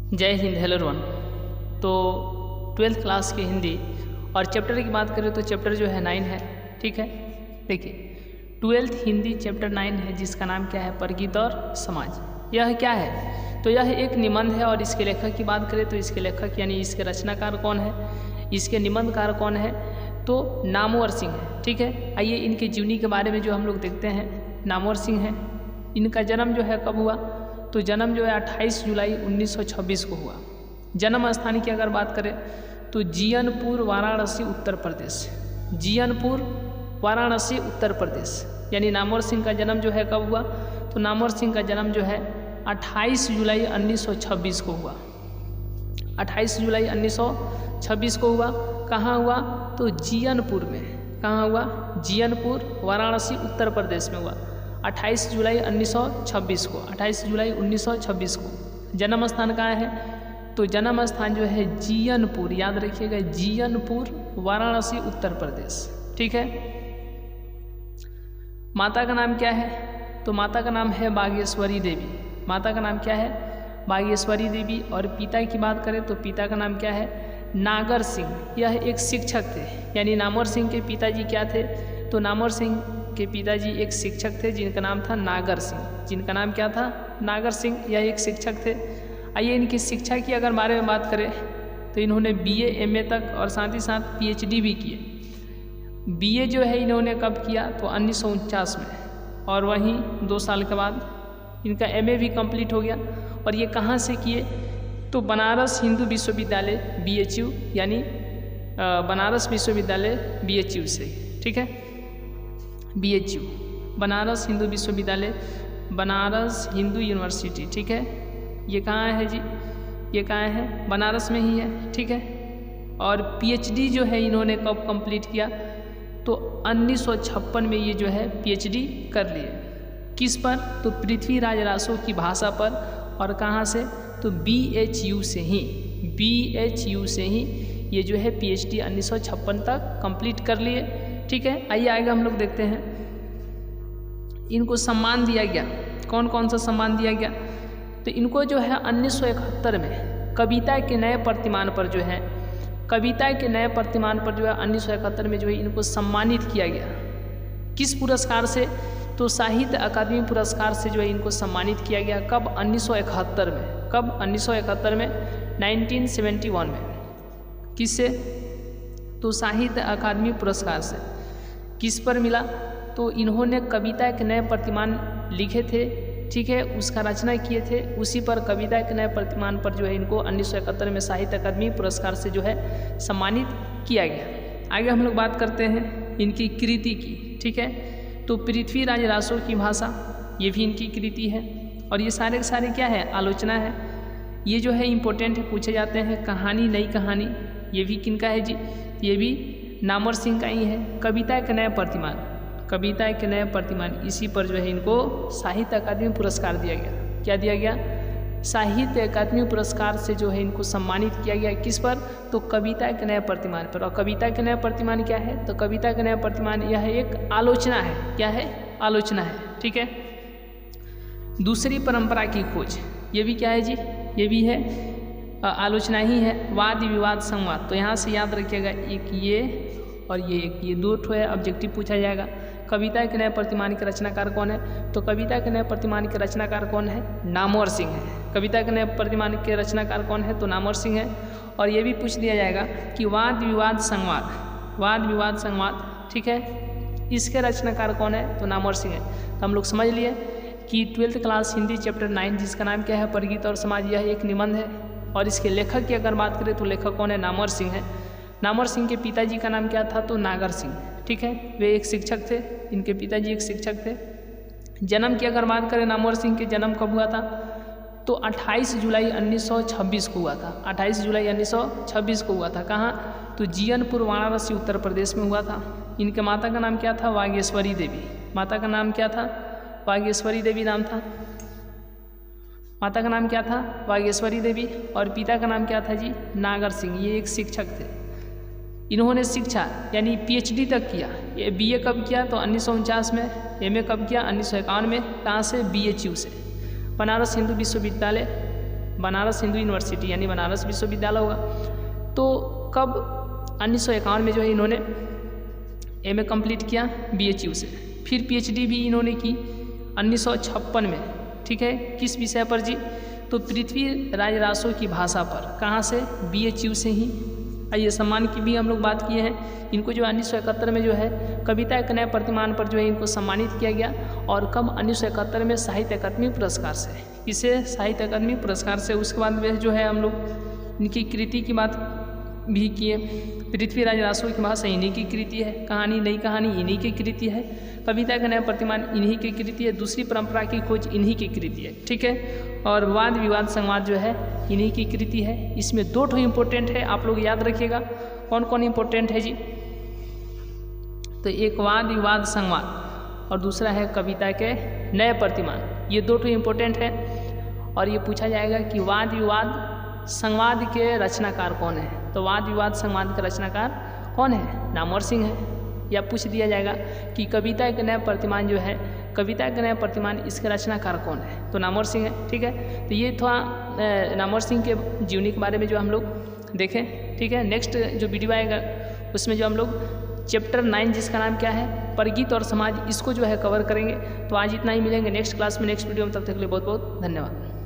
जय Hind, hello everyone. तो 12th class की हिंदी और चैप्टर की बात करें तो चैप्टर जो है 9 है। ठीक है, देखिए 12th हिंदी चैप्टर 9 है जिसका नाम क्या है, परगीत और समाज। यह क्या है, तो यह एक निबंध है और इसके लेखक की बात करें तो इसके लेखक यानी इसके रचनाकार कौन है, इसके निबंधकार कौन है, तो नामवर सिंह है। ठीक है, आइए इनकी जीवनी के बारे में जो हम लोग देखते हैं। नामवर सिंह है, इनका जन्म जो है कब हुआ, तो जन्म जो है 28 जुलाई 1926 को हुआ। जन्म स्थान की अगर बात करें तो जीयनपुर, वाराणसी, उत्तर प्रदेश। जीयनपुर, वाराणसी, उत्तर प्रदेश। यानी नामवर सिंह का जन्म जो है कब हुआ, तो नामवर सिंह का जन्म जो है 28 जुलाई 1926 को हुआ। 28 जुलाई 1926 को हुआ। कहाँ हुआ, तो जीयनपुर में। कहाँ हुआ, जीयनपुर, वाराणसी, उत्तर प्रदेश में हुआ। 28 जुलाई 1926 को, 28 जुलाई 1926 को। जन्म स्थान कहाँ है, तो जन्म स्थान जो है जीयनपुर, याद रखिएगा, जीयनपुर, वाराणसी, उत्तर प्रदेश। ठीक है। माता का नाम क्या है, तो माता का नाम है बागेश्वरी देवी। माता का नाम क्या है, बागेश्वरी देवी। और पिता की बात करें तो पिता का नाम क्या है, नागर सिंह। यह एक शिक्षक थे, यानी नामवर सिंह के पिताजी क्या थे, तो नामवर सिंह के पिताजी एक शिक्षक थे जिनका नाम था नागर सिंह। जिनका नाम क्या था, नागर सिंह। यह एक शिक्षक थे। आइए इनकी शिक्षा की अगर बारे में बात करें तो इन्होंने BA MA तक और साथ ही साथ PhD भी किए। BA जो है इन्होंने कब किया, तो 1949 में, और वहीं 2 साल के बाद इनका MA भी कंप्लीट हो गया। और ये कहाँ से किए, तो बनारस हिंदू विश्वविद्यालय BHU, यानी बनारस विश्वविद्यालय BHU से। ठीक है, BHU, बनारस हिंदू विश्वविद्यालय, बनारस हिंदू यूनिवर्सिटी। ठीक है, ये कहाँ है जी, ये कहाँ है, बनारस में ही है। ठीक है। और PhD जो है इन्होंने कब कंप्लीट किया, तो 1956 में ये जो है PhD कर लिए। किस पर, तो पृथ्वीराज रासो की भाषा पर। और कहाँ से, तो BHU से ही, BHU से ही ये जो है PhD 1956 तक कंप्लीट कर लिए। ठीक है, आइए आगे हम लोग देखते हैं। इनको सम्मान दिया गया, कौन कौन सा सम्मान दिया गया, तो इनको जो है 1971 में कविता के नए प्रतिमान पर जो है, कविता के नए प्रतिमान पर जो है 1971 में जो है इनको सम्मानित किया गया। किस पुरस्कार से, तो साहित्य अकादमी पुरस्कार से जो है इनको सम्मानित किया गया। कब, 1971 में। कब, 1971 में, 1971 में। किससे, तो साहित्य अकादमी पुरस्कार से। किस पर मिला, तो इन्होंने कविता के नए प्रतिमान लिखे थे। ठीक है, उसका रचना किए थे, उसी पर कविता के नए प्रतिमान पर जो है इनको 1971 में साहित्य अकादमी पुरस्कार से जो है सम्मानित किया गया। आगे हम लोग बात करते हैं इनकी कृति की। ठीक है, तो पृथ्वीराज रासो की भाषा, ये भी इनकी कृति है। और ये सारे के सारे क्या है, आलोचना है। ये जो है इम्पोर्टेंट है, पूछे जाते हैं। कहानी, नई कहानी, ये भी किनका है जी, ये भी नामवर सिंह का ही है। कविता के नए प्रतिमान, कविता के नए प्रतिमान, इसी पर जो है इनको साहित्य अकादमी पुरस्कार दिया गया। क्या दिया गया, साहित्य अकादमी पुरस्कार से जो है इनको सम्मानित किया गया। किस पर, तो कविता के नए प्रतिमान पर। और कविता के नए प्रतिमान क्या है, तो कविता के नए प्रतिमान यह एक आलोचना है। क्या है, आलोचना है। ठीक है। दूसरी परंपरा की खोज, ये भी क्या है जी, ये भी है आलोचना ही है। वाद विवाद संवाद, तो यहाँ से याद रखिएगा, एक ये और ये, एक ये, 2 ठो है, ऑब्जेक्टिव पूछा जाएगा। कविता के नए प्रतिमान के रचनाकार कौन है, तो कविता के नए प्रतिमान के रचनाकार कौन है, नामवर सिंह है। कविता के नए प्रतिमान के रचनाकार कौन है, तो नामवर सिंह है। और ये भी पूछ दिया जाएगा कि वाद विवाद संवाद, वाद विवाद संवाद, ठीक है, इसके रचनाकार कौन है, तो नामवर सिंह है। तो हम लोग समझ लिए कि 12th क्लास हिंदी चैप्टर 9 जिसका नाम क्या है, परगीत और समाज, यह एक निबंध है। और इसके लेखक की अगर बात करें तो लेखक कौन है, नामवर सिंह है। नामवर सिंह के पिताजी का नाम क्या था, तो नागर सिंह। ठीक है, वे एक शिक्षक थे, इनके पिताजी एक शिक्षक थे। जन्म की अगर बात करें नामवर सिंह के जन्म कब हुआ था, तो 28 जुलाई 1926 को हुआ था। 28 जुलाई 1926 को हुआ था। कहाँ, तो जीयनपुर, वाराणसी, उत्तर प्रदेश में हुआ था। इनके माता का नाम क्या था, बागेश्वरी देवी। माता का नाम क्या था, बागेश्वरी देवी नाम था। माता का नाम क्या था, बागेश्वरी देवी। और पिता का नाम क्या था जी, नागर सिंह। ये एक शिक्षक थे। इन्होंने शिक्षा यानी PhD तक किया। ये BA कब किया, तो 1949 में। MA कब किया, 1951 में। कहाँ से, BHU से, बनारस हिंदू विश्वविद्यालय बनारस हिंदू यूनिवर्सिटी यानी बनारस विश्वविद्यालय होगा। तो कब 1951 में जो है इन्होंने एमए कंप्लीट किया BHU से। फिर PhD भी इन्होंने की 1956 में, ठीक है, किस विषय पर जी? तो पृथ्वीराज रासो की भाषा पर। कहाँ से? BHU से ही। ये सम्मान की भी हम लोग बात किए हैं। इनको जो 1971 में जो है कविता एक नए प्रतिमान पर जो है इनको सम्मानित किया गया। और कब? 1971 में साहित्य अकादमी पुरस्कार से। इसे साहित्य अकादमी पुरस्कार से। उसके बाद में जो है हम लोग इनकी कृति की बात भी किए। पृथ्वीराज रासो की भाषा इन्हीं की कृति है। कहानी, नई कहानी इन्हीं की कृति है। कविता का नया प्रतिमान इन्हीं की कृति है। दूसरी परंपरा की खोज इन्हीं की कृति है, ठीक है। और वाद विवाद संवाद जो है इन्हीं की कृति है। इसमें 2 ठो इम्पोर्टेंट है, आप लोग याद रखिएगा। कौन कौन इम्पोर्टेंट है जी? तो एक वाद विवाद संवाद और दूसरा है कविता के नए प्रतिमान। ये 2 ठो इम्पोर्टेंट है। और ये पूछा जाएगा कि वाद विवाद संवाद के रचनाकार कौन है? तो वाद विवाद संवाद के रचनाकार कौन है? नामवर सिंह है। या पूछ दिया जाएगा कि कविता के नए प्रतिमान जो है, कविता के नए प्रतिमान इसके रचनाकार कौन है? तो नामवर सिंह है, ठीक है। तो ये थोड़ा नामवर सिंह के जीवनी के बारे में जो हम लोग देखें, ठीक है। नेक्स्ट जो वीडियो आएगा उसमें जो हम लोग चैप्टर 9 जिसका नाम क्या है? परगीत और समाज, इसको जो है कवर करेंगे। तो आज इतना ही, मिलेंगे नेक्स्ट क्लास में नेक्स्ट वीडियो में। तब तक के लिए बहुत बहुत धन्यवाद।